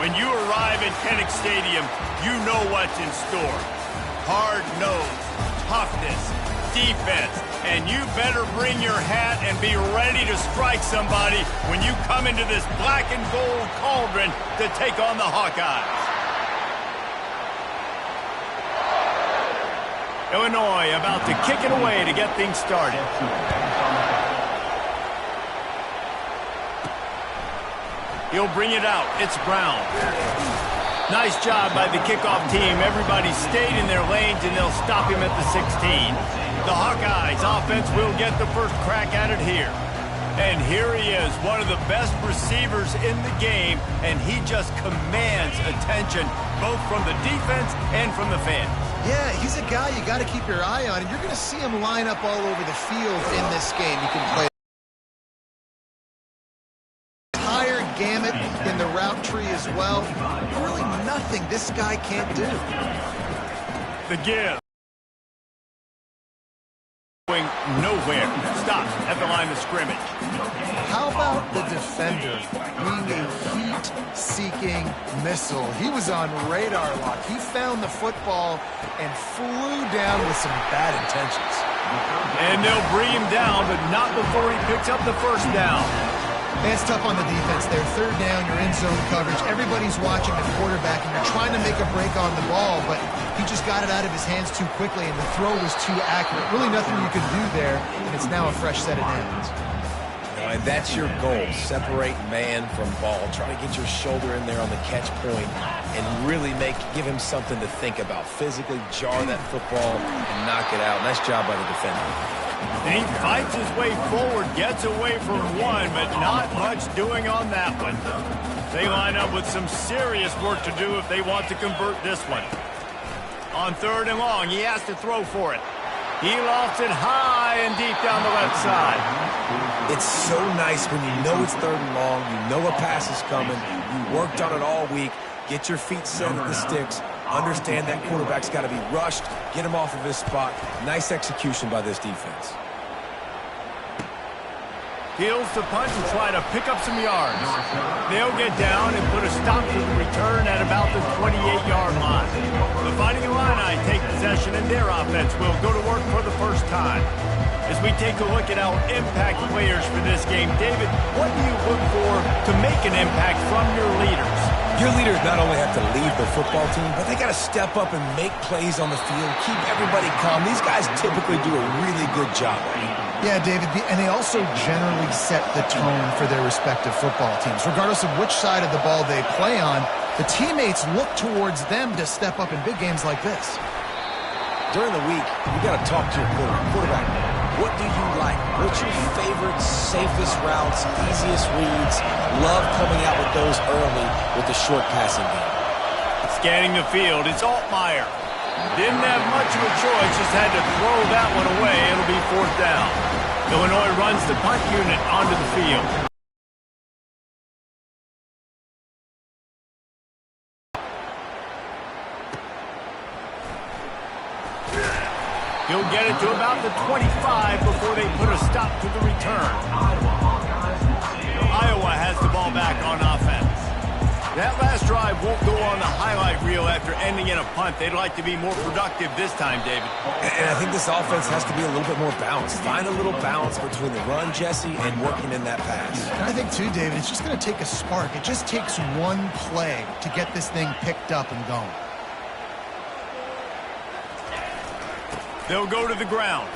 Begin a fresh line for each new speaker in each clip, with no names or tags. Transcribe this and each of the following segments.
When you arrive at Kinnick Stadium, you know what's in store. Hard nose, toughness, defense, and you better bring your hat and be ready to strike somebody when you come into this black and gold cauldron to take on the Hawkeyes. Illinois about to kick it away to get things started. He'll bring it out. It's Brown. Nice job by the kickoff team. Everybody stayed in their lanes, and they'll stop him at the 16. The Hawkeyes offense will get the first crack at it here. And here he is, one of the best receivers in the game, and he just commands attention both from the defense and from the fans.
Yeah, he's a guy you got to keep your eye on, and you're going to see him line up all over the field in this game. You can play entire gamut in the route tree as well. Really nothing this guy can't do.
The give. Going nowhere. Stops at the line of scrimmage.
How about the defender being a heat-seeking missile? He was on radar lock. He found the football and flew down with some bad intentions.
And they'll bring him down, but not before he picks up the first down.
And it's tough on the defense there. Third down, you're in zone coverage. Everybody's watching the quarterback, and you're trying to make a break on the ball, but he just got it out of his hands too quickly, and the throw was too accurate. Really nothing you could do there, and it's now a fresh set of downs.
And that's your goal. Separate man from ball. Try to get your shoulder in there on the catch point and really give him something to think about. Physically jar that football and knock it out. Nice job by the defender.
And he fights his way forward, gets away from one, but not much doing on that one. They line up with some serious work to do if they want to convert this one. On third and long, he has to throw for it. He lofts it high and deep down the left side.
It's so nice when you know it's third and long, you know a pass is coming, you worked on it all week, get your feet set at the sticks, understand that quarterback's got to be rushed, get him off of his spot. Nice execution by this defense.
Heels to punt and try to pick up some yards. They'll get down and put a stop to the return at about the 28-yard line. The Fighting Illini take possession, and their offense will go to work for the first time. As we take a look at our impact players for this game, David, what do you look for to make an impact from your leaders?
Your leaders not only have to lead the football team, but they got to step up and make plays on the field, keep everybody calm. These guys typically do a really good job.
Yeah, David, and they also generally set the tone for their respective football teams. Regardless of which side of the ball they play on, the teammates look towards them to step up in big games like this.
During the week, you got to talk to your quarterback. What do you like? What's your favorite, safest routes, easiest reads? Love coming out with those early with the short passing game.
Scanning the field, it's Altmaier. Didn't have much of a choice, just had to throw that one away. It'll be fourth down. Illinois runs the punt unit onto the field. He'll get it to about the 25 before they put a stop to the return. Iowa has the ball back on offense. That last drive won't go on the highlight reel after ending in a punt. They'd like to be more productive this time, David.
And I think this offense has to be a little bit more balanced. Find a little balance between the run, Jesse, and working in that pass.
And I think, too, David, it's just going to take a spark. It just takes one play to get this thing picked up and going.
They'll go to the ground.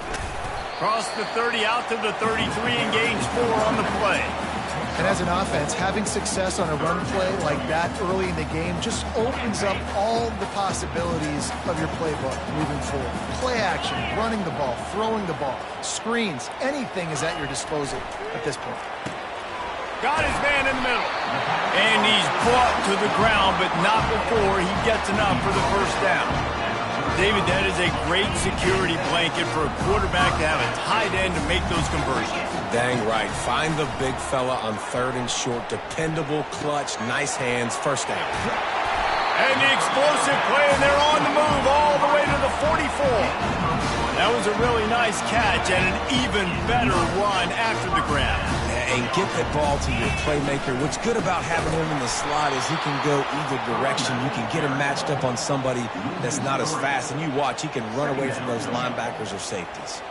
Cross the 30 out to the 33 and gains 4 on the play.
And as an offense, having success on a run play like that early in the game just opens up all the possibilities of your playbook moving forward. Play action, running the ball, throwing the ball, screens, anything is at your disposal at this point.
Got his man in the middle. And he's brought to the ground, but not before he gets enough for the first down. David, that is a great security blanket for a quarterback to have a tight end to make those conversions.
Dang right. Find the big fella on third and short. Dependable, clutch, nice hands, first down.
And the explosive play, and they're on the move all the way to the 44. That was a really nice catch and an even better run after the grab.
And get that ball to your playmaker. What's good about having him in the slot is he can go either direction. You can get him matched up on somebody that's not as fast, and you watch, he can run away from those linebackers or safeties.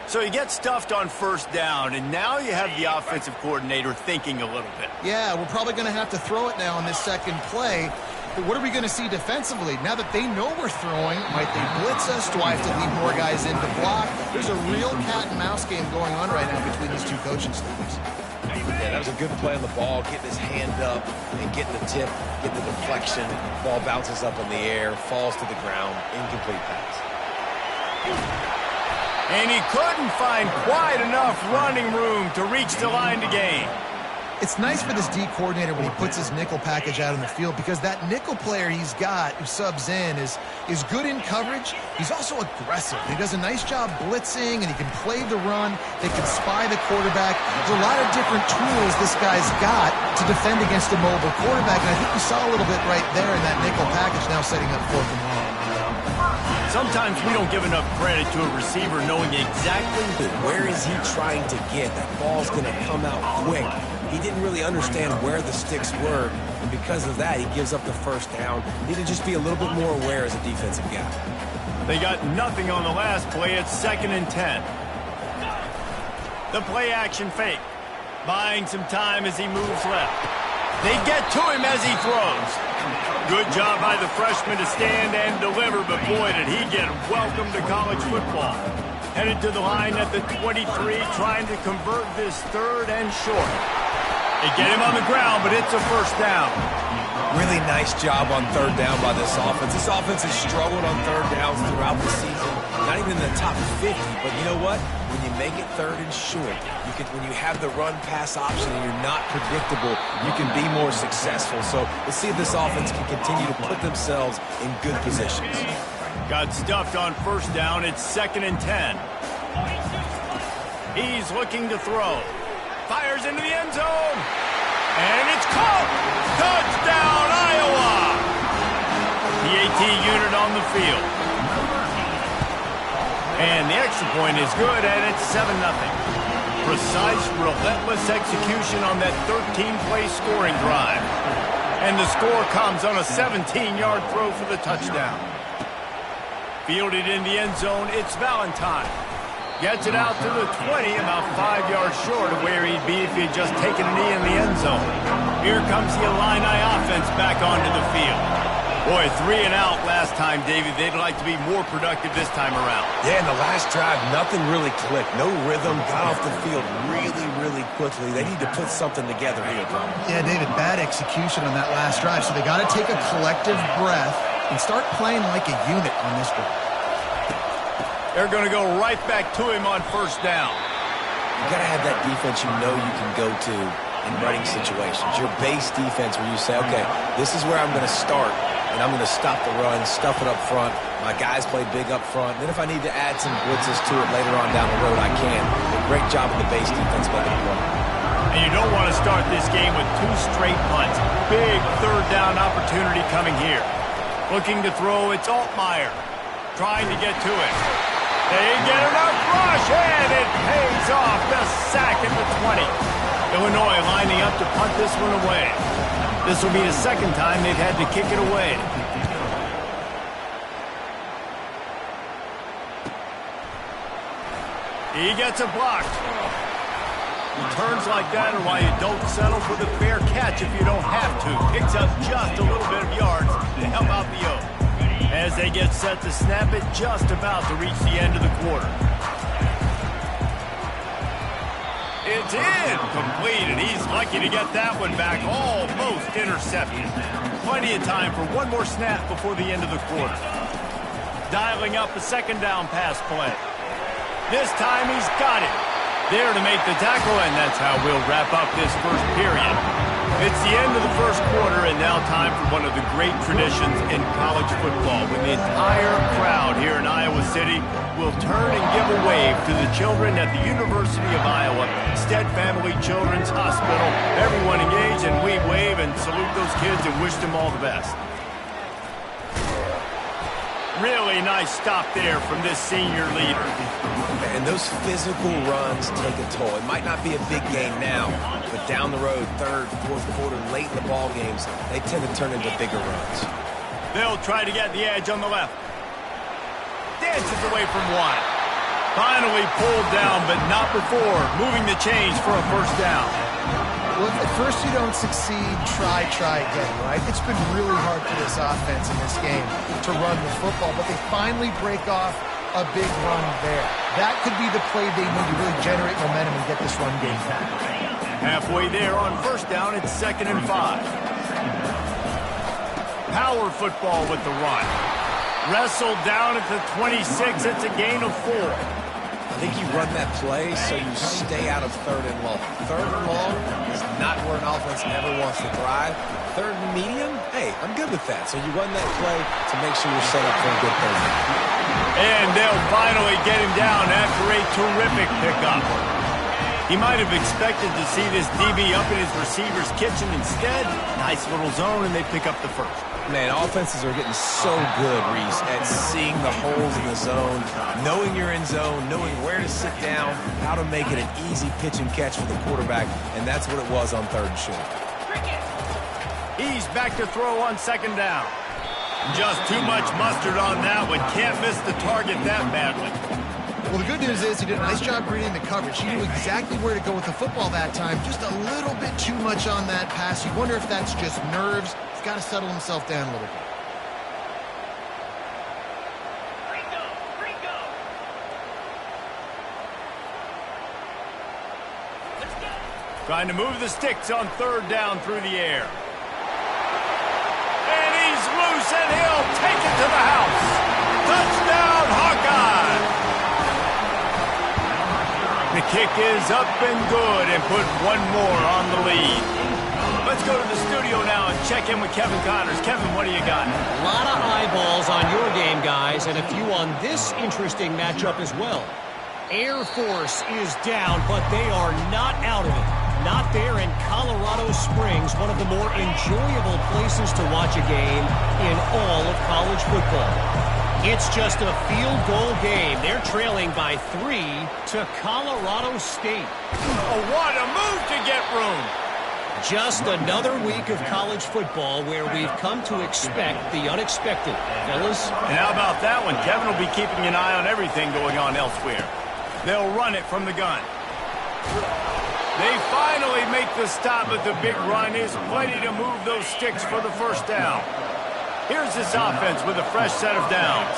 So you get stuffed on first down, and now you have the offensive coordinator thinking a little bit.
Yeah, we're probably going to have to throw it now in this second play. But what are we going to see defensively? Now that they know we're throwing, might they blitz us? Do I have to leave more guys in to block? There's a real cat and mouse game going on right now between these two coaching staffs.
Yeah, that was a good play on the ball, getting his hand up and getting the tip, getting the deflection. Ball bounces up in the air, falls to the ground, incomplete pass.
And he couldn't find quite enough running room to reach the line to gain.
It's nice for this D coordinator when he puts his nickel package out on the field, because that nickel player he's got who subs in is good in coverage. He's also aggressive. He does a nice job blitzing, and he can play the run. They can spy the quarterback. There's a lot of different tools this guy's got to defend against a mobile quarterback, and I think we saw a little bit right there in that nickel package, now setting up 4th and long.
Sometimes we don't give enough credit to a receiver knowing exactly
where is he trying to get. That ball's going to come out quick. He didn't really understand where the sticks were, and because of that, he gives up the first down. Need to just be a little bit more aware as a defensive guy.
They got nothing on the last play. It's 2nd and 10. The play action fake, buying some time as he moves left. They get to him as he throws. Good job by the freshman to stand and deliver, but boy, did he get welcome to college football. Headed to the line at the 23, trying to convert this 3rd and short. They get him on the ground, but it's a first down.
Really nice job on 3rd down by this offense. This offense has struggled on 3rd downs throughout the season. Not even in the top 50, but you know what? When you make it 3rd and short, when you have the run-pass option and you're not predictable, you can be more successful. So let's see if this offense can continue to put themselves in good positions.
Got stuffed on first down. It's 2nd and 10. He's looking to throw. Fires into the end zone. And it's caught. Touchdown, Iowa. The AT unit on the field. And the extra point is good, and it's 7-0. Precise, relentless execution on that 13-play scoring drive. And the score comes on a 17-yard throw for the touchdown. Fielded in the end zone, it's Valentine. Gets it out to the 20, about 5 yards short of where he'd be if he'd just taken a knee in the end zone. Here comes the Illini offense back onto the field. Boy, 3 and out last time, David. They'd like to be more productive this time around.
Yeah, in the last drive, nothing really clicked. No rhythm, got off the field really, really quickly. They need to put something together here, bro.
Yeah, David, bad execution on that last drive, so they got to take a collective breath and start playing like a unit on this one.
They're going to go right back to him on first down.
You got to have that defense you know you can go to in running situations. Your base defense where you say, okay, this is where I'm going to start, and I'm going to stop the run, stuff it up front. My guys play big up front. Then if I need to add some blitzes to it later on down the road, I can. But great job of the base defense making the run.
And you don't want to start this game with 2 straight punts. Big 3rd down opportunity coming here. Looking to throw, it's Altmaier. Trying to get to it. They get enough rush, and it pays off. The sack at the 20. Illinois lining up to punt this one away. This will be the 2nd time they've had to kick it away. He gets it blocked. Returns like that are why you don't settle for the fair catch if you don't have to. Picks up just a little bit of yards to help out the Oak. As they get set to snap it, just about to reach the end of the quarter. It's in, complete, and he's lucky to get that one back, almost intercepted. Plenty of time for one more snap before the end of the quarter. Dialing up a 2nd down pass play. This time he's got it. There to make the tackle, and that's how we'll wrap up this first period. It's the end of the first quarter, and now time for one of the great traditions in college football, when the entire crowd here in Iowa City will turn and give a wave to the children at the University of Iowa, Stead Family Children's Hospital. Everyone engaged, and we wave and salute those kids and wish them all the best. Really nice stop there from this senior leader.
And those physical runs take a toll. It might not be a big game now, but down the road, third, fourth quarter, late in the ball games, they tend to turn into bigger runs.
They'll try to get the edge on the left. Dances away from one. Finally pulled down, but not before moving the chains for a first down.
Well, if at first you don't succeed, try again, right? It's been really hard for this offense in this game to run the football, but they finally break off a big run there. That could be the play they need to really generate momentum and get this run game back.
Halfway there on first down, it's 2nd and 5. Power football with the run. Wrestled down at the 26, it's a gain of 4.
I think you run that play so you stay out of 3rd and long. 3rd and long is not where an offense ever wants to thrive. 3rd and medium, hey, I'm good with that. So you run that play to make sure you're set up for a good third down.
And they'll finally get him down after a terrific pickup. He might have expected to see this DB up in his receiver's kitchen. Instead, nice little zone, and they pick up the first.
Man, offenses are getting so good, Reese, at seeing the holes in the zone, knowing you're in zone, knowing where to sit down, how to make it an easy pitch and catch for the quarterback, and that's what it was on 3rd and short.
He's back to throw on 2nd down. Just too much mustard on that one. Can't miss the target that badly.
Well, the good news is he did a nice job reading the coverage. He knew exactly where to go with the football that time. Just a little bit too much on that pass. You wonder if that's just nerves. He's got to settle himself down a little bit.
Trying to move the sticks on 3rd down through the air. And he's loose, and he'll take it to the house. Touchdown, Hawkeye! The kick is up and good and put one more on the lead. Let's go to the studio now and check in with Kevin Connors. Kevin, what do you got?
A lot of eyeballs on your game, guys, and a few on this interesting matchup as well. Air Force is down, but they are not out of it. Not there in Colorado Springs, one of the more enjoyable places to watch a game in all of college football. It's just a field goal game. They're trailing by 3 to Colorado State.
Oh, what a move to get room.
Just another week of college football where we've come to expect the unexpected. Fellas?
And how about that one? Kevin will be keeping an eye on everything going on elsewhere. They'll run it from the gun. They finally make the stop, but the big run is plenty to move those sticks for the first down. Here's this offense with a fresh set of downs.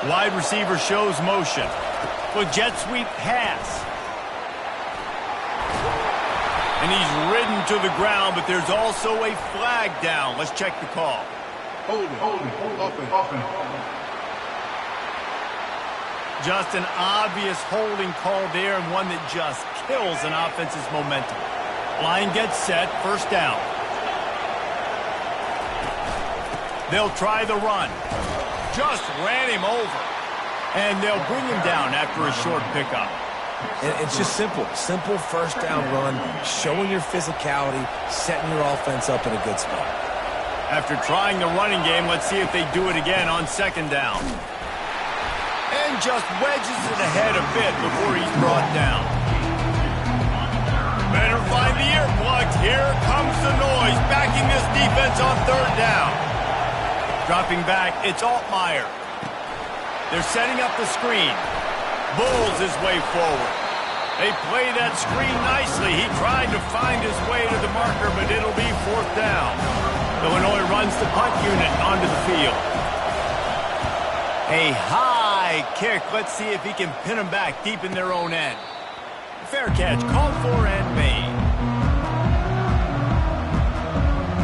Wide receiver shows motion. Well, jet sweep pass. And he's ridden to the ground, but there's also a flag down. Let's check the call.
Hold it.
Just an obvious holding call there, and one that just kills an offense's momentum. Line gets set, first down. They'll try the run. Just ran him over. And they'll bring him down after a short pickup.
And it's just simple. Simple first down run, showing your physicality, setting your offense up in a good spot.
After trying the running game, let's see if they do it again on 2nd down. And just wedges it ahead a bit before he's brought down. Better find the earplugs. Here comes the noise, backing this defense on 3rd down. Dropping back, it's Altmaier. They're setting up the screen. Bulls his way forward. They play that screen nicely. He tried to find his way to the marker, but it'll be 4th down. Illinois runs the punt unit onto the field. A high kick. Let's see if he can pin them back deep in their own end. Fair catch, called for and made.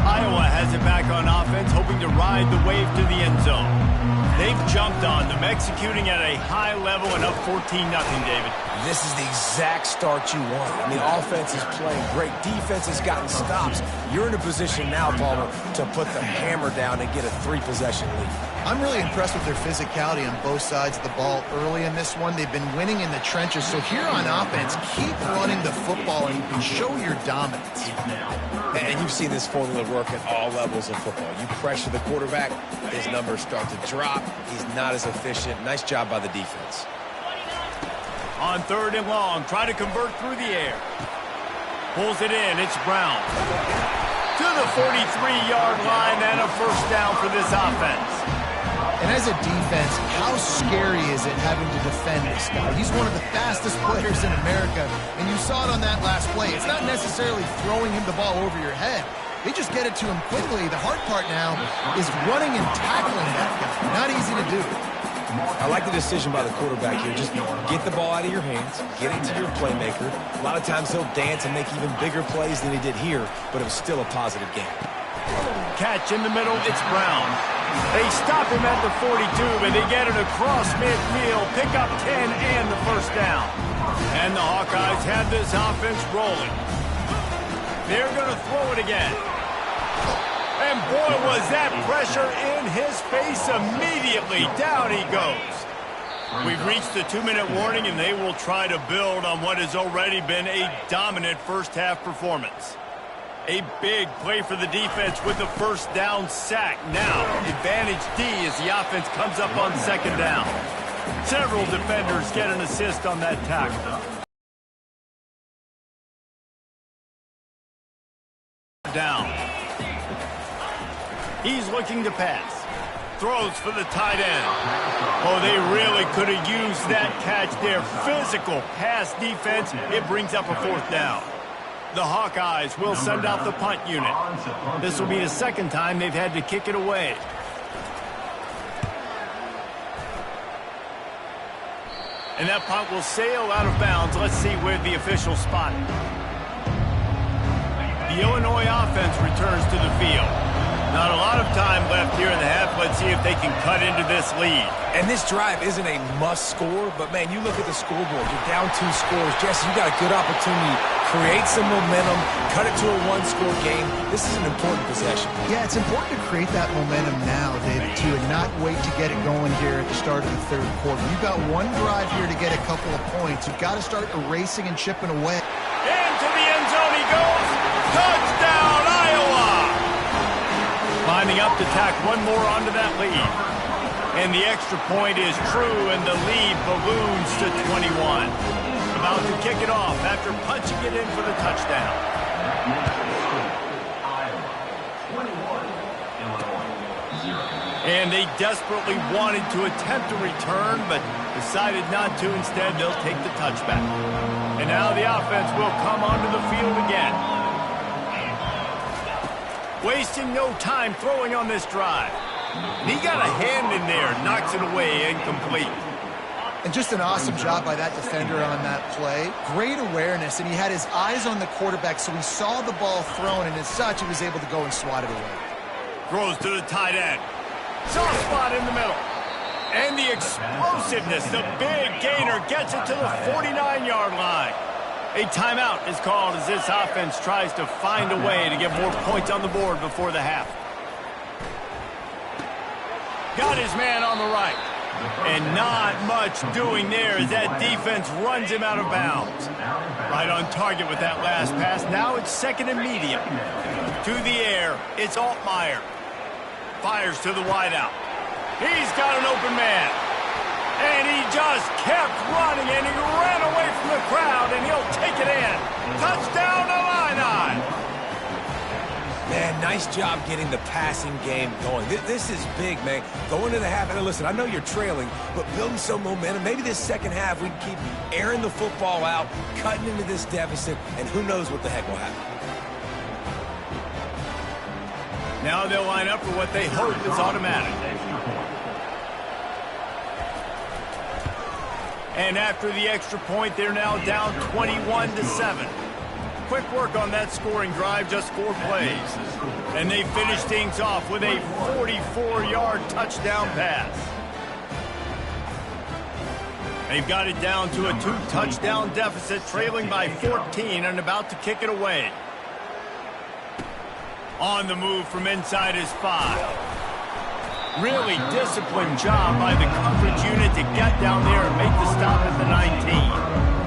Iowa has it back on offense, hoping to ride the wave to the end zone. They've jumped on them, executing at a high level and up 14-0, David.
This is the exact start you want. I mean, offense is playing great. Defense has gotten stops. You're in a position now, Palmer, to put the hammer down and get a 3-possession lead.
I'm really impressed with their physicality on both sides of the ball early in this one. They've been winning in the trenches. So here on offense, keep running the football and show your dominance.
And you've seen this formula work at all levels of football. You pressure the quarterback, his numbers start to drop. He's not as efficient. Nice job by the defense.
On 3rd and long, try to convert through the air. Pulls it in. It's Brown. To the 43-yard line and a first down for this offense.
And as a defense, how scary is it having to defend this guy? He's one of the fastest players in America, and you saw it on that last play. It's not necessarily throwing him the ball over your head. They just get it to him quickly. The hard part now is running and tackling that guy. Not easy to do.
I like the decision by the quarterback here. Just get the ball out of your hands, get it to your playmaker. A lot of times he'll dance and make even bigger plays than he did here, but it was still a positive game.
Catch in the middle, it's Brown. They stop him at the 42, but they get it across midfield, pick up 10 and the first down. And the Hawkeyes have this offense rolling. They're going to throw it again. And boy, was that pressure in his face immediately. Down he goes. We've reached the 2-minute warning, and they will try to build on what has already been a dominant first-half performance. A big play for the defense with the first down sack. Now, advantage D as the offense comes up on 2nd down. Several defenders get an assist on that tackle. Down. He's looking to pass. Throws for the tight end. Oh, they really could have used that catch there. Physical pass defense. It brings up a 4th down. The Hawkeyes will send out the punt unit. This will be the 2nd time they've had to kick it away. And that punt will sail out of bounds. Let's see where the officials spot it. The Illinois offense returns to the field. Not a lot of time left here in the half. Let's see if they can cut into this lead.
And this drive isn't a must score, but man, you look at the scoreboard. You're down 2 scores. Jesse, you got a good opportunity. Create some momentum. Cut it to a 1-score game. This is an important possession.
Yeah, it's important to create that momentum now, David, too, and not wait to get it going here at the start of the 3rd quarter. You've got one drive here to get a couple of points. You've got to start erasing and chipping away.
Into the end zone he goes. Touchdown, Iowa! Lining up to tack one more onto that lead. And the extra point is true, and the lead balloons to 21. About to kick it off after punching it in for the touchdown. And they desperately wanted to attempt a return, but decided not to. Instead, they'll take the touchback. And now the offense will come onto the field again. Wasting no time throwing on this drive. And he got a hand in there, knocks it away, incomplete.
And just an awesome job by that defender on that play. Great awareness, and he had his eyes on the quarterback, so he saw the ball thrown, and as such, he was able to go and swat it away.
Throws to the tight end. Soft spot in the middle. And the explosiveness, the big gainer gets it to the 49-yard line. A timeout is called as this offense tries to find a way to get more points on the board before the half. Got his man on the right. And not much doing there as that defense runs him out of bounds. Right on target with that last pass. Now it's 2nd and medium. To the air, it's Altmaier. Fires to the wideout. He's got an open man. And he just kept running, and he ran away from the crowd, and he'll take it in. Touchdown, Illini!
Man, nice job getting the passing game going. This is big, man. Going to the half, and listen, I know you're trailing, but building some momentum. Maybe this 2nd half we can keep airing the football out, cutting into this deficit, and who knows what the heck will happen.
Now they'll line up for what they hope is automatic. And after the extra point, they're now down 21-7. Quick work on that scoring drive, just 4 plays. And they finish things off with a 44-yard touchdown pass. They've got it down to a 2-touchdown deficit, trailing by 14 and about to kick it away. On the move from inside his 5. Really disciplined job by the coverage unit to get down there and make the stop at the 19.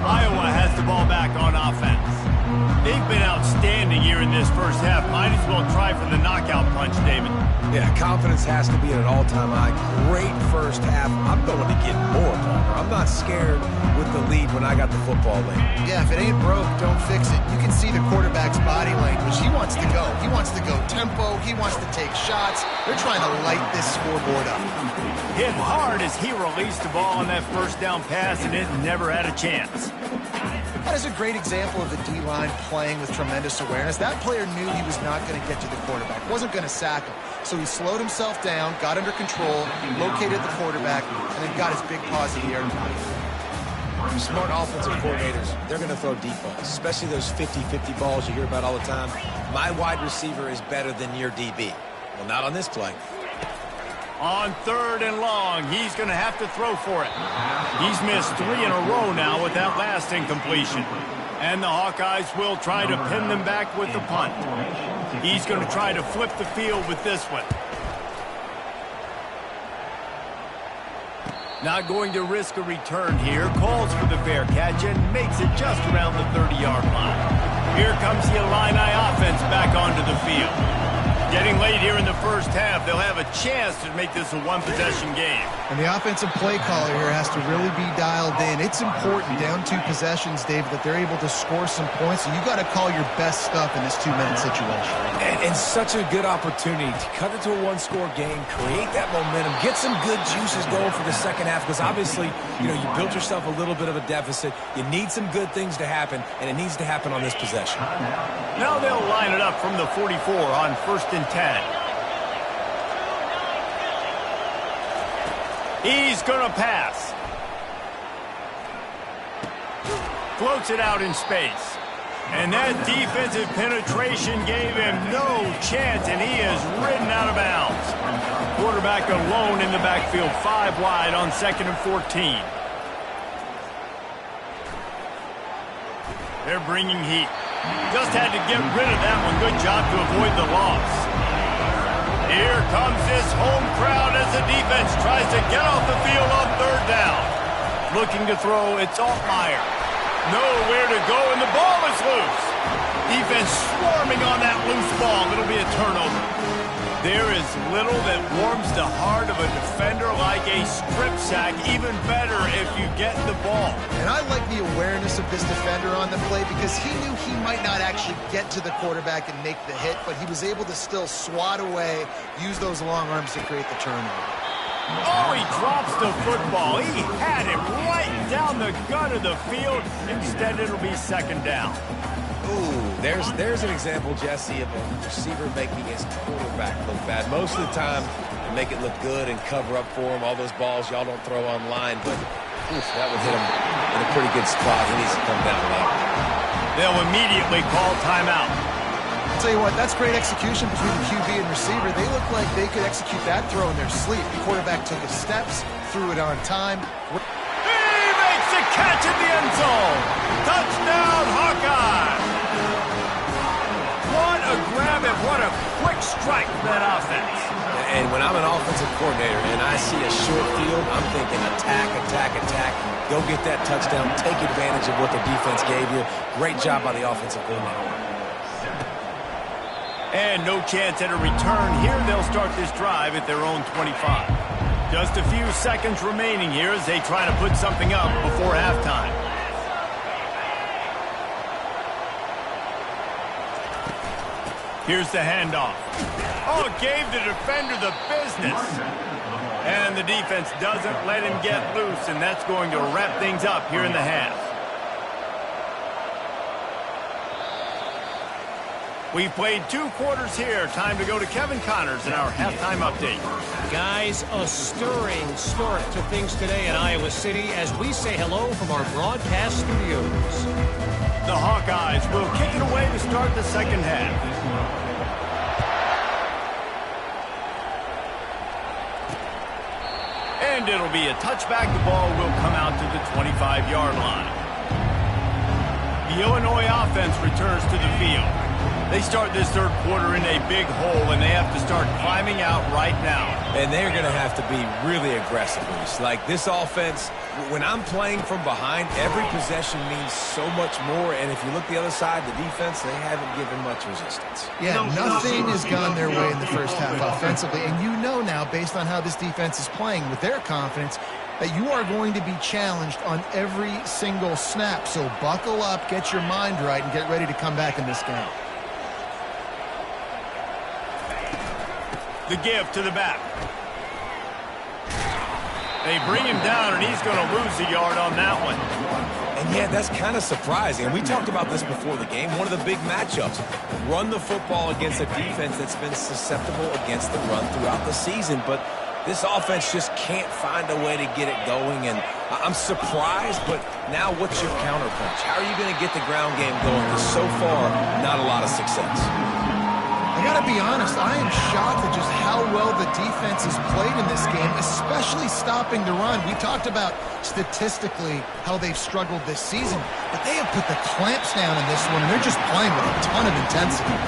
Iowa has the ball back on offense. They've been outstanding here in this first half. Might as well try for the knockout punch, David.
Yeah, confidence has to be at an all-time high. Great first half. I'm going to get more, Palmer. I'm not scared with the lead when I got the football late.
Yeah, if it ain't broke, don't fix it. You can see the quarterback's body language. He wants to go. He wants to go tempo. He wants to take shots. They're trying to light this scoreboard up.
Hit hard as he released the ball on that first down pass, and it never had a chance.
That is a great example of the D-line playing with tremendous awareness. That player knew he was not going to get to the quarterback, wasn't going to sack him. So he slowed himself down, got under control, located the quarterback, and then got his big paws in the air.
Smart offensive coordinators, they're going to throw deep balls, especially those 50-50 balls you hear about all the time. My wide receiver is better than your DB. Well, not on this play.
On 3rd and long, he's going to have to throw for it. He's missed 3 in a row now with that last incompletion. And the Hawkeyes will try to pin them back with the punt. He's going to try to flip the field with this one. Not going to risk a return here. Calls for the fair catch and makes it just around the 30-yard line. Here comes the Illini offense back onto the field. Getting late here in the first half, they'll have a chance to make this a one-possession game.
And the offensive play caller here has to really be dialed in. It's important, down 2 possessions, David, that they're able to score some points. So you got to call your best stuff in this 2-minute situation.
And such a good opportunity to cut it to a one-score game, create that momentum, get some good juices going for the second half, because obviously, you built yourself a little bit of a deficit. You need some good things to happen, and it needs to happen on this possession.
Now they'll line it up from the 44 on 1st and 10. He's going to pass. Floats it out in space. And that defensive penetration gave him no chance, and he is ridden out of bounds. Quarterback alone in the backfield, 5 wide on 2nd and 14. They're bringing heat. Just had to get rid of that one. Good job to avoid the loss. Here comes this home crowd as the defense tries to get off the field on 3rd down. Looking to throw, it's Altmaier. Nowhere to go, and the ball is loose. Defense swarming on that loose ball. It'll be a turnover. There is little that warms the heart of a defender like a strip sack. Even better if you get the ball.
And I like the awareness of this defender on the play because he knew he might not actually get to the quarterback and make the hit, but he was able to still swat away, use those long arms to create the turnover.
Oh, he drops the football. He had it right down the gut of the field. Instead, it'll be 2nd down.
Ooh, there's an example, Jesse, of a receiver making his quarterback look bad. Most of the time, they make it look good and cover up for him. All those balls y'all don't throw online, but that would hit him in a pretty good spot. He needs to come down with that.
They'll immediately call timeout.
I'll tell you what, that's great execution between the QB and receiver. They look like they could execute that throw in their sleep. The quarterback took his steps, threw it on time.
He makes the catch in the end zone. Touchdown, Hawkeye. What a grab and what a quick strike for that offense.
And when I'm an offensive coordinator and I see a short field, I'm thinking attack, attack, attack. Go get that touchdown. Take advantage of what the defense gave you. Great job by the offensive coordinator.
And no chance at a return. Here they'll start this drive at their own 25. Just a few seconds remaining here as they try to put something up before halftime. Here's the handoff. Oh, gave the defender the business. And the defense doesn't let him get loose, and that's going to wrap things up here in the half. We've played 2 quarters here. Time to go to Kevin Connors in our halftime update.
Guys, a stirring start to things today in Iowa City as we say hello from our broadcast studios.
The Hawkeyes will kick it away to start the second half. And it'll be a touchback. The ball will come out to the 25-yard line. The Illinois offense returns to the field. They start this third quarter in a big hole, and they have to start climbing out right now.
And they're going to have to be really aggressive. Like this offense, when I'm playing from behind, every possession means so much more. And if you look the other side, the defense, they haven't given much resistance.
Yeah, nothing has gone their way in the first half offensively. And you know now, based on how this defense is playing with their confidence, that you are going to be challenged on every single snap. So buckle up, get your mind right, and get ready to come back in this game.
The give to the back. They bring him down, and he's going to lose a yard on that one.
And yeah, that's kind of surprising. And we talked about this before the game. One of the big matchups. Run the football against a defense that's been susceptible against the run throughout the season. But this offense just can't find a way to get it going. And I'm surprised, but now what's your counterpunch? How are you going to get the ground game going? Because so far, not a lot of success.
I gotta be honest, I am shocked at just how well the defense has played in this game, especially stopping the run. We talked about statistically how they've struggled this season, but they have put the clamps down in this one, and they're just playing with a ton of intensity.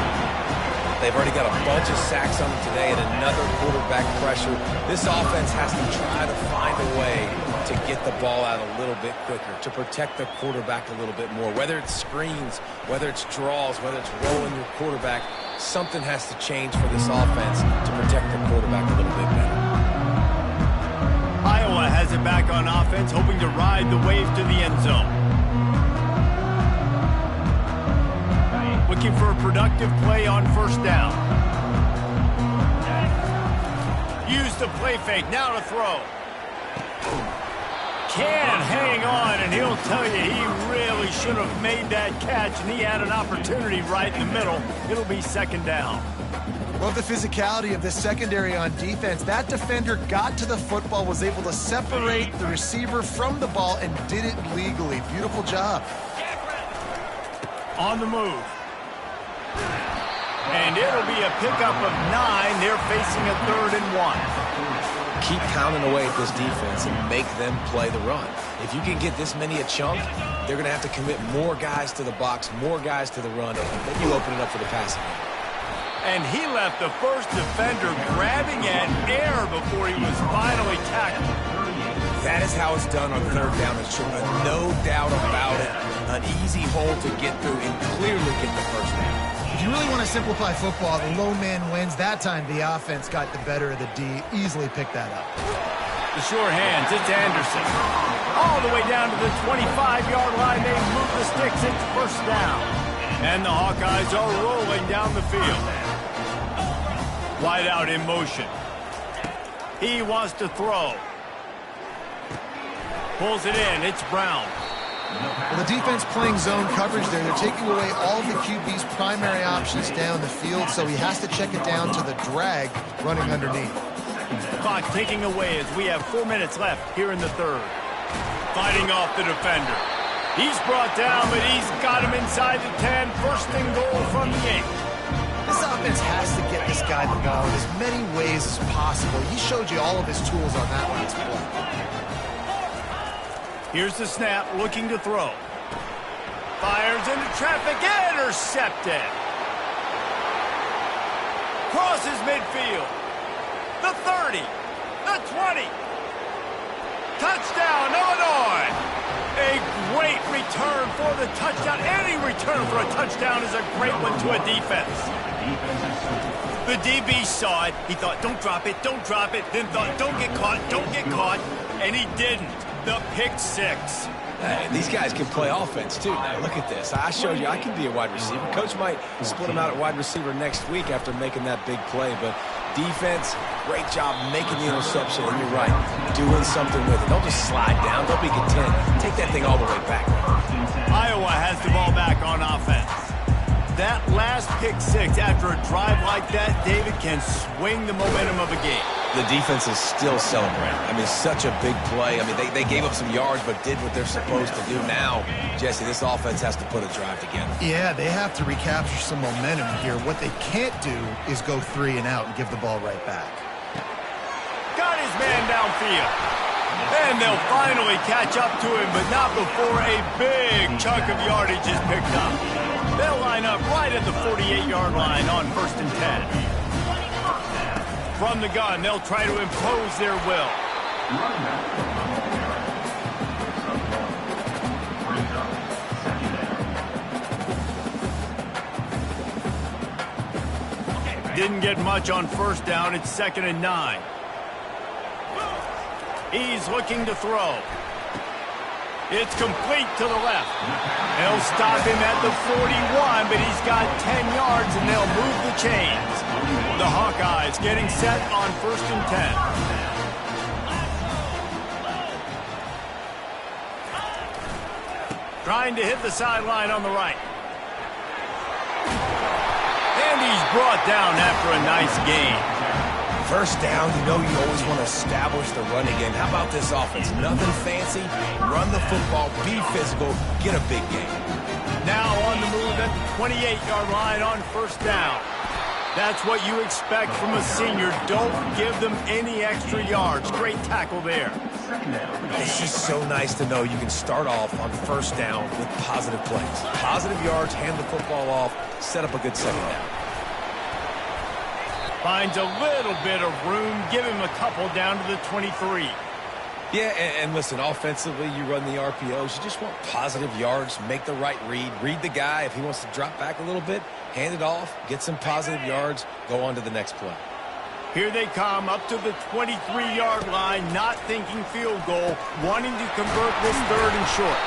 They've already got a bunch of sacks on them today and another quarterback pressure. This offense has to try to find a way to get the ball out a little bit quicker, to protect the quarterback a little bit more. Whether it's screens, whether it's draws, whether it's rolling your quarterback, something has to change for this offense to protect the quarterback a little bit better.
Iowa has it back on offense, hoping to ride the wave to the end zone. Looking for a productive play on first down. Use the play fake, now to throw. Can't hang on, and he'll tell you he really should have made that catch, and he had an opportunity right in the middle. It'll be second down.
Love the physicality of the secondary on defense. That defender got to the football, was able to separate the receiver from the ball, and did it legally. Beautiful job.
On the move. And it'll be a pickup of 9. They're facing a 3rd and 1.
Keep pounding away at this defense and make them play the run. If you can get this many a chunk, they're going to have to commit more guys to the box, more guys to the run, and then you open it up for the passing game.
And he left the first defender grabbing at air before he was finally tackled.
That is how it's done on third down and short. No doubt about it. An easy hole to get through and clearly get the first down.
If you really want to simplify football, the low man wins. That time the offense got the better of the D. Easily picked that up.
The sure hands, it's Anderson. All the way down to the 25-yard line. They move the sticks. It's first down. And the Hawkeyes are rolling down the field. Wide out in motion. He wants to throw. Pulls it in. It's Brown.
Well, the defense playing zone coverage there. They're taking away all of the QB's primary options down the field, so he has to check it down to the drag running underneath.
Clock ticking away as we have 4 minutes left here in the third. Fighting off the defender. He's brought down, but he's got him inside the 10. First and goal from the 8.
This offense has to get this guy the ball in as many ways as possible. He showed you all of his tools on that last play.
Here's the snap, looking to throw. Fires into traffic, intercepted. Crosses midfield. The 30, the 20. Touchdown, Illinois. A great return for the touchdown. Any return for a touchdown is a great one to a defense. The DB saw it. He thought, don't drop it, don't drop it. Then thought, don't get caught, don't get caught. And he didn't. The pick six.
Hey, these guys can play offense, too. Now, look at this. I showed you I can be a wide receiver. Coach might split him out at wide receiver next week after making that big play. But defense, great job making the interception. And you're right, doing something with it. Don't just slide down. Don't be content. Take that thing all the way back.
Iowa has the ball back on offense. That last pick six after a drive like that, David, can swing the momentum of a game.
The defense is still celebrating. I mean, such a big play. I mean, they gave up some yards but did what they're supposed to do. Now, Jesse, this offense has to put a drive together.
Yeah, they have to recapture some momentum here. What they can't do is go 3 and out and give the ball right back.
Got his man downfield. And they'll finally catch up to him, but not before a big chunk of yardage is picked up. They'll line up right at the 48-yard line on 1st and 10. From the gun, they'll try to impose their will. Didn't get much on 1st down. It's 2nd and 9. He's looking to throw. It's complete to the left. They'll stop him at the 41, but he's got 10 yards, and they'll move the chains. The Hawkeyes getting set on 1st and 10. Trying to hit the sideline on the right. And he's brought down after a nice gain.
1st down, you know you always want to establish the running game. How about this offense? Nothing fancy. Run the football, be physical, get a big gain.
Now on the move at the 28-yard line on 1st down. That's what you expect from a senior. Don't give them any extra yards. Great tackle there.
It's just so nice to know you can start off on 1st down with positive plays. Positive yards, hand the football off, set up a good 2nd down.
Finds a little bit of room. Give him a couple down to the 23.
Yeah, and listen, offensively, you run the RPOs. You just want positive yards, make the right read. Read the guy. If he wants to drop back a little bit, hand it off, get some positive yards, go on to the next play.
Here they come up to the 23-yard line, not thinking field goal, wanting to convert this 3rd and short.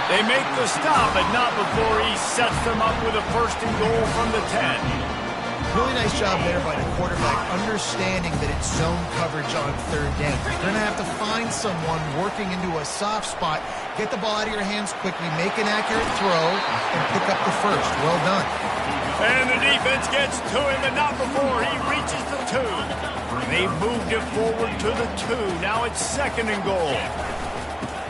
They make the stop, but not before he sets them up with a 1st and goal from the 10.
Really nice job there by the quarterback, understanding that it's zone coverage on 3rd down. You're going to have to find someone working into a soft spot, get the ball out of your hands quickly, make an accurate throw, and pick up the 1st. Well done.
And the defense gets to him, and not before he reaches the 2. They've moved it forward to the 2. Now it's 2nd and goal.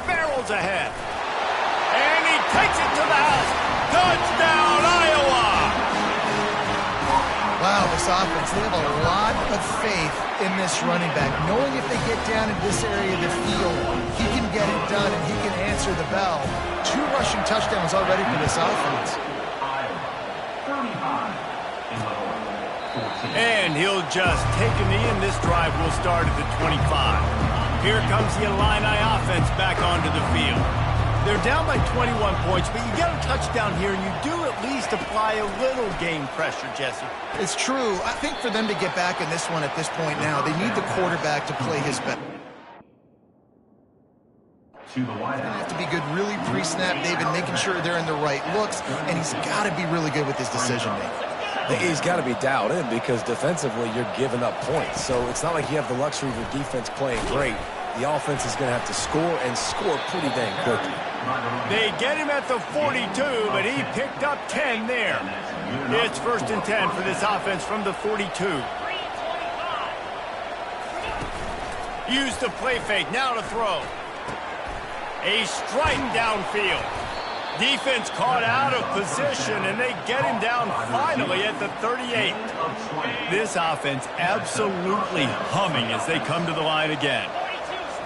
Barrels ahead. And he takes it to the house. Touchdown, Iowa!
Wow, this offense, they have a lot of faith in this running back, knowing if they get down in this area of the field, he can get it done and he can answer the bell. 2 rushing touchdowns already for this offense.
And he'll just take a knee, and this drive will start at the 25. Here comes the Illini offense back onto the field. They're down by 21 points, but you get a touchdown here, and you do at least apply a little game pressure, Jesse.
It's true. I think for them to get back in this one at this point now, they need the quarterback to play his best. He's going to have to be good really pre-snap, David, making sure they're in the right looks, and he's got to be really good with his decision-making.
He's got to be dialed in because defensively you're giving up points. So it's not like you have the luxury of your defense playing great. The offense is going to have to score and score pretty dang quickly.
They get him at the 42, but he picked up 10 there. It's 1st and 10 for this offense from the 42. Use the play fake, now to throw. A strike downfield. Defense caught out of position, and they get him down finally at the 38. This offense absolutely humming as they come to the line again.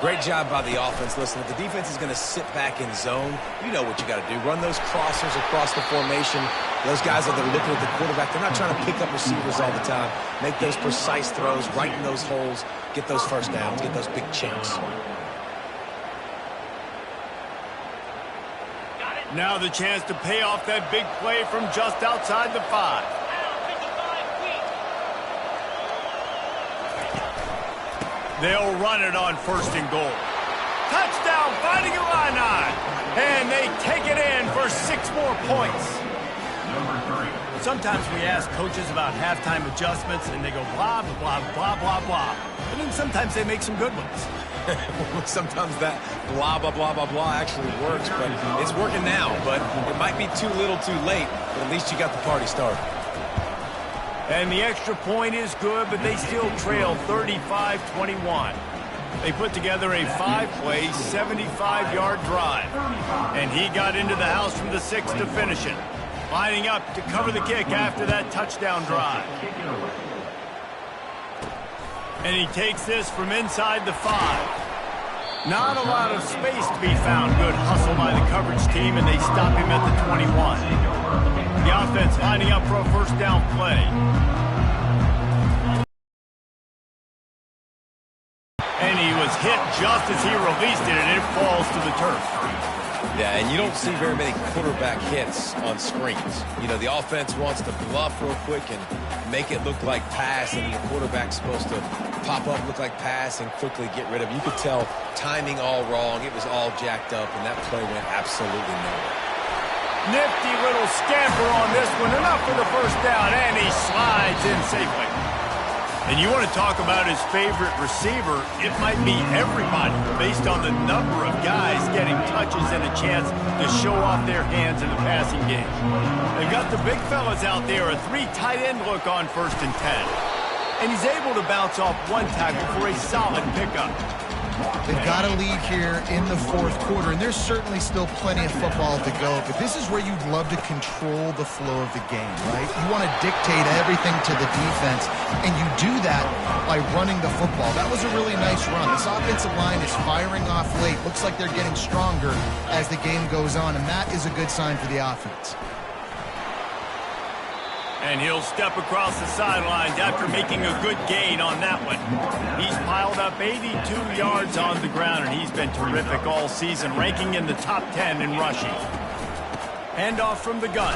Great job by the offense. Listen, if the defense is going to sit back in zone, you know what you got to do. Run those crossers across the formation. Those guys that are looking at the quarterback, they're not trying to pick up receivers all the time. Make those precise throws, right in those holes, get those 1st downs, get those big chunks.
Now the chance to pay off that big play from just outside the 5. They'll run it on 1st and goal. Touchdown, Fighting Illini. And they take it in for 6 more points. Sometimes we ask coaches about halftime adjustments, and they go blah, blah, blah, blah, blah. And then sometimes they make some good ones.
Sometimes that blah, blah, blah, blah, blah actually works, but it's working now. But it might be too little too late, but at least you got the party started.
And the extra point is good, but they still trail 35-21. They put together a 5-play, 75-yard drive. And he got into the house from the 6 to finish it. Lining up to cover the kick after that touchdown drive. And he takes this from inside the 5. Not a lot of space to be found. Good hustle by the coverage team, and they stop him at the 21. The offense lining up for a first down play. And he was hit just as he released it, and it falls to the turf.
Yeah, and you don't see very many quarterback hits on screens. You know, the offense wants to bluff real quick and make it look like pass, and the quarterback's supposed to pop up, look like pass, and quickly get rid of it. You could tell timing all wrong. It was all jacked up, and that play went absolutely nowhere.
Nifty little scamper on this one. Enough for the first down, and he slides in safely. And you want to talk about his favorite receiver, it might be everybody based on the number of guys getting touches and a chance to show off their hands in the passing game. They've got the big fellas out there, a 3 tight end look on 1st and 10. And he's able to bounce off 1 tackle for a solid pickup.
They've got a lead here in the 4th quarter, and there's certainly still plenty of football to go, but this is where you'd love to control the flow of the game, right? You want to dictate everything to the defense, and you do that by running the football. That was a really nice run. This offensive line is firing off late. Looks like they're getting stronger as the game goes on, and that is a good sign for the offense.
And he'll step across the sidelines after making a good gain on that one. He's piled up 82 yards on the ground, and he's been terrific all season, ranking in the top 10 in rushing. Handoff from the gun.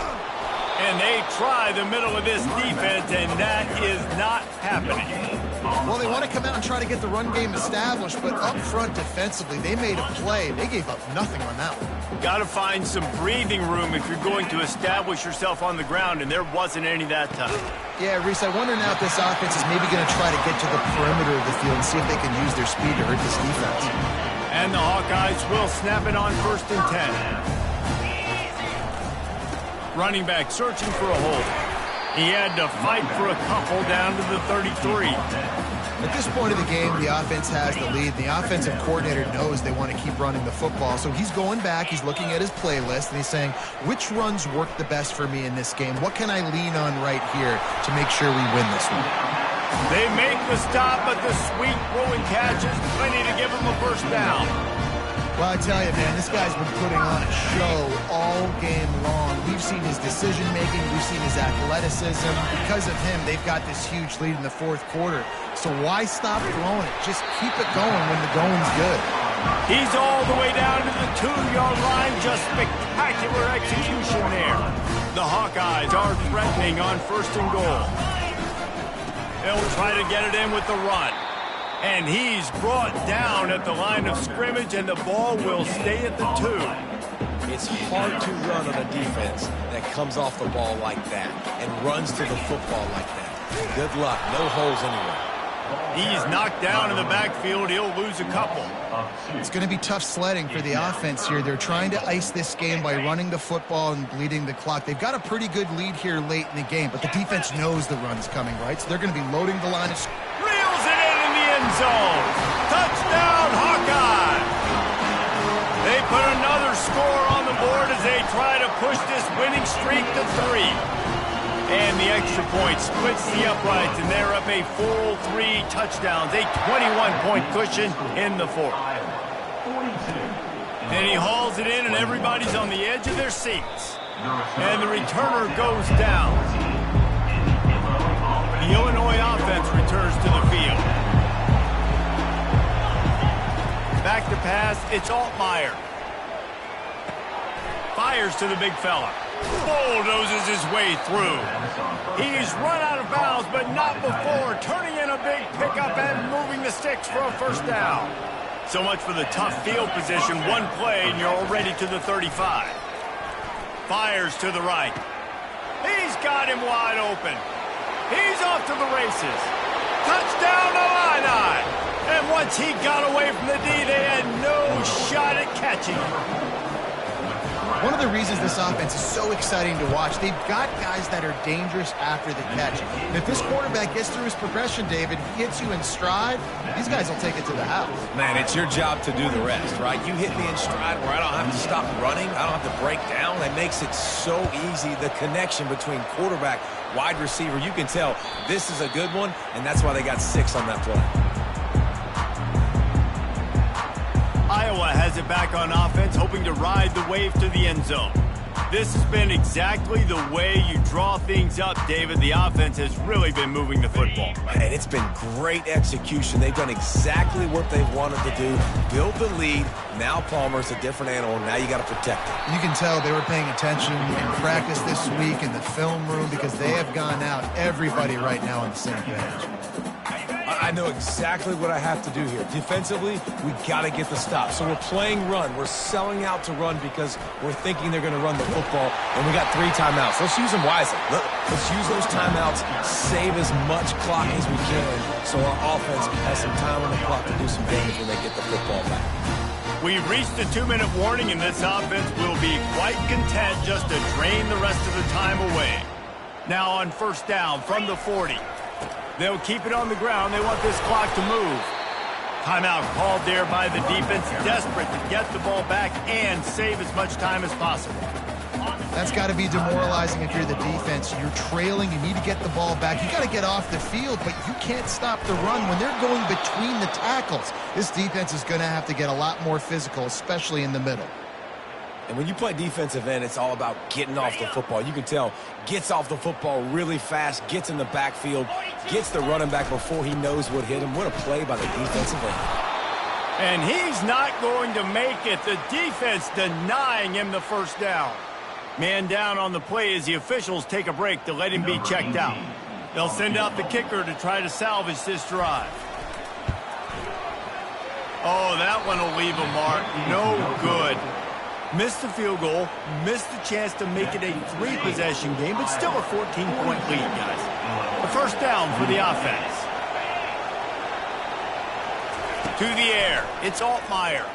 And they try the middle of this defense, and that is not happening.
Well, they want to come out and try to get the run game established, but up front defensively, they made a play. They gave up nothing on that one.
Got to find some breathing room if you're going to establish yourself on the ground, and there wasn't any that time.
Yeah, Reese, I wonder now if this offense is maybe going to try to get to the perimeter of the field and see if they can use their speed to hurt this defense.
And the Hawkeyes will snap it on 1st and 10. Running back searching for a hole. He had to fight for a couple down to the 33.
At this point of the game, the offense has the lead. The offensive coordinator knows they want to keep running the football, so he's going back, he's looking at his playlist, and he's saying, which runs work the best for me in this game? What can I lean on right here to make sure we win this one?
They make the stop, but the sweet rolling catch is plenty to give him a first down.
Well, I tell you, man, this guy's been putting on a show all game long. We've seen his decision-making. We've seen his athleticism. Because of him, they've got this huge lead in the 4th quarter. So why stop throwing it? Just keep it going when the going's good.
He's all the way down to the 2-yard line. Just spectacular execution there. The Hawkeyes are threatening on 1st and goal. They'll try to get it in with the run. And he's brought down at the line of scrimmage, and the ball will stay at the 2.
It's hard to run on a defense that comes off the ball like that and runs to the football like that. Good luck. No holes anywhere.
He's knocked down in the backfield. He'll lose a couple.
It's going to be tough sledding for the offense here. They're trying to ice this game by running the football and bleeding the clock. They've got a pretty good lead here late in the game, but the defense knows the run's coming, right? So they're going to be loading the line of scrimmage.
Reels it in the end zone. Touchdown, Hawkeye. They put another score on the board as they try to push this winning streak to 3. And the extra point splits the uprights, and they're up a full 3 touchdowns, a 21-point cushion in the 4th. And he hauls it in, and everybody's on the edge of their seats. And the returner goes down. The Illinois offense returns to the field. Back to pass, it's Altmaier. Fires to the big fella. Bulldozes his way through. He's run out of bounds, but not before turning in a big pickup and moving the sticks for a first down. So much for the tough field position. One play, and you're already to the 35. Fires to the right. He's got him wide open. He's off to the races. Touchdown, Illini. And once he got away from the D, they had no shot at catching him.
One of the reasons this offense is so exciting to watch, they've got guys that are dangerous after the catch. And if this quarterback gets through his progression, David, he hits you in stride, these guys will take it to the house.
Man, it's your job to do the rest, right? You hit me in stride where I don't have to stop running. I don't have to break down. That makes it so easy. The connection between quarterback, wide receiver, you can tell this is a good one, and that's why they got 6 on that play.
Iowa has it back on offense, hoping to ride the wave to the end zone. This has been exactly the way you draw things up, David. The offense has really been moving the football.
And it's been great execution. They've done exactly what they wanted to do. Build the lead. Now Palmer's a different animal. Now you got to protect it.
You can tell they were paying attention in practice this week in the film room because they have gone out, everybody right now on the same page.
I know exactly what I have to do here. Defensively, we got to get the stop. So we're playing run. We're selling out to run because we're thinking they're going to run the football, and we got 3 timeouts. Let's use them wisely. Let's use those timeouts, save as much clock as we can so our offense has some time on the clock to do some damage when they get the football back.
We've reached the 2-minute warning, and this offense will be quite content just to drain the rest of the time away. Now on first down from the 40. They'll keep it on the ground. They want this clock to move. Timeout called there by the defense, desperate to get the ball back and save as much time as possible.
That's got to be demoralizing if you're the defense. You're trailing. You need to get the ball back. You got to get off the field, but you can't stop the run when they're going between the tackles. This defense is going to have to get a lot more physical, especially in the middle.
And when you play defensive end, it's all about getting off the football. You can tell, gets off the football really fast, gets in the backfield, gets the running back before he knows what hit him. What a play by the defensive end.
And he's not going to make it. The defense denying him the first down. Man down on the play as the officials take a break to let him be checked out. They'll send out the kicker to try to salvage this drive. Oh, that one will leave a mark. No good. Missed the field goal, missed the chance to make it a 3-possession game, but still a 14-point lead, guys. The first down for the offense. To the air, it's Altmaier.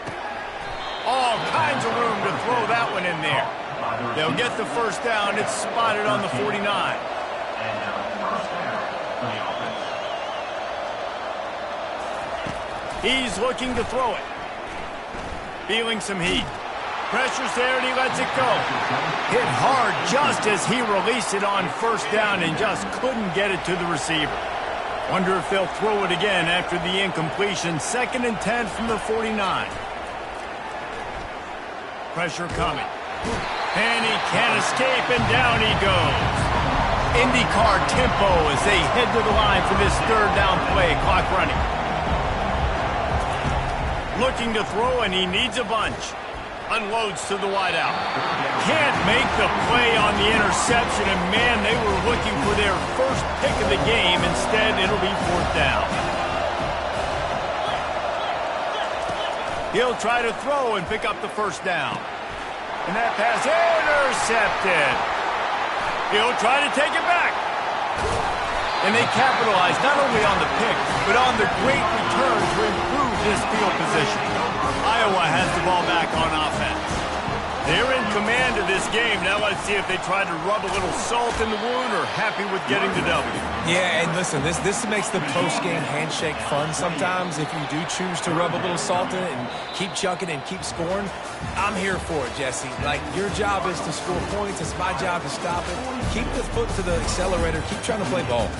All kinds of room to throw that one in there. They'll get the first down. It's spotted on the 49. He's looking to throw it. Feeling some heat. Pressure's there, and he lets it go. Hit hard just as he released it on first down and just couldn't get it to the receiver. Wonder if they'll throw it again after the incompletion. 2nd and 10 from the 49. Pressure coming. And he can't escape, and down he goes. IndyCar tempo as they head to the line for this 3rd down play. Clock running. Looking to throw, and he needs a bunch. Unloads to the wideout. Can't make the play on the interception, and man, they were looking for their first pick of the game. Instead, it'll be 4th down. He'll try to throw and pick up the first down. And that pass intercepted. He'll try to take it back. And they capitalize not only on the pick, but on the great return to improve this field position. Iowa has the ball back on offense. They're in command of this game. Now let's see if they try to rub a little salt in the wound or happy with getting the W.
Yeah, and listen, this makes the post-game handshake fun sometimes. If you do choose to rub a little salt in it and keep chucking and keep scoring, I'm here for it, Jesse. Like, your job is to score points. It's my job to stop it. Keep the foot to the accelerator. Keep trying to play ball.